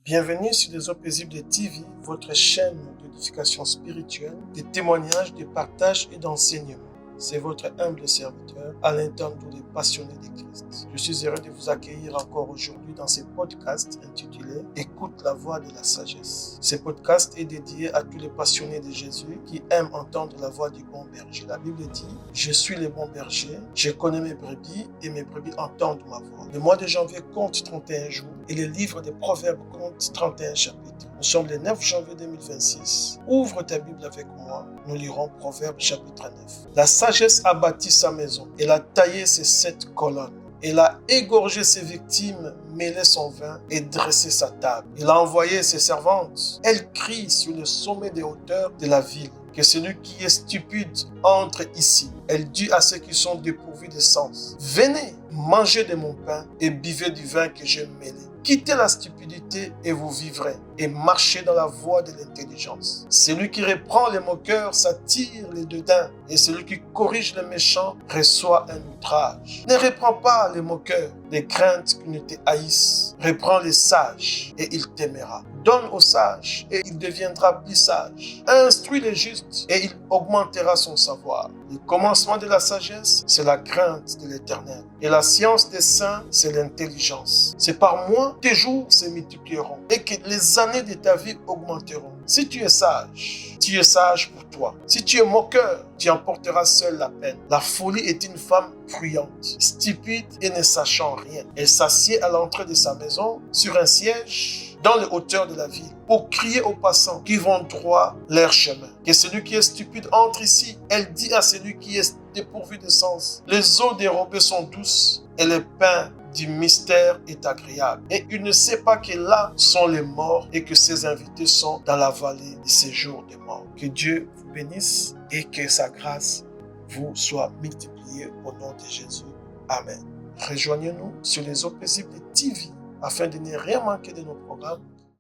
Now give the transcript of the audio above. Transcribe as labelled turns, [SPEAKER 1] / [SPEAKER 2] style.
[SPEAKER 1] Bienvenue sur les eaux paisibles de TV, votre chaîne d'édification spirituelle, de témoignages, de partage et d'enseignement. C'est votre humble serviteur, Alain Tandou, les passionnés de Christ. Je suis heureux de vous accueillir encore aujourd'hui dans ce podcast intitulé « Écoute la voix de la sagesse ». Ce podcast est dédié à tous les passionnés de Jésus qui aiment entendre la voix du bon berger. La Bible dit « Je suis le bon berger, je connais mes brebis et mes brebis entendent ma voix ». Le mois de janvier compte 31 jours et le livre des Proverbes compte 31 chapitres. Nous sommes le 9 janvier 2026. Ouvre ta Bible avec moi. Nous lirons Proverbes chapitre 9. La sagesse a bâti sa maison. Elle a taillé ses 7 colonnes. Elle a égorgé ses victimes, mêlé son vin et dressé sa table. Elle a envoyé ses servantes. Elle crie sur le sommet des hauteurs de la ville que celui qui est stupide entre ici. Elle dit à ceux qui sont dépourvus de sens: venez, mangez de mon pain et buvez du vin que j'ai mêlé. Quittez la stupidité et vous vivrez, et marchez dans la voie de l'intelligence. Celui qui reprend les moqueurs s'attire les dédains, et celui qui corrige les méchants reçoit un outrage. Ne reprends pas les moqueurs, les craintes qui ne te haïssent. Reprends les sages, et il t'aimera. Donne aux sages, et il deviendra plus sage. Instruis les justes, et il augmentera son savoir. Le commencement de la sagesse, c'est la crainte de l'Éternel. Et la science des saints, c'est l'intelligence. C'est par moi tes jours se multiplieront et que les années de ta vie augmenteront. Si tu es sage pour toi. Si tu es moqueur, tu emporteras seul la peine. La folie est une femme bruyante, stupide et ne sachant rien. Elle s'assied à l'entrée de sa maison sur un siège dans les hauteurs de la ville pour crier aux passants qui vont droit leur chemin. Que celui qui est stupide entre ici. Elle dit à celui qui est dépourvu de sens: les eaux dérobées sont douces et le pain du mystère est agréable. Et il ne sait pas que là sont les morts et que ses invités sont dans la vallée du séjour des morts. Que Dieu vous bénisse et que sa grâce vous soit multipliée au nom de Jésus. Amen. Rejoignez-nous sur les eaux paisibles de TV afin de ne rien manquer de nos programmes.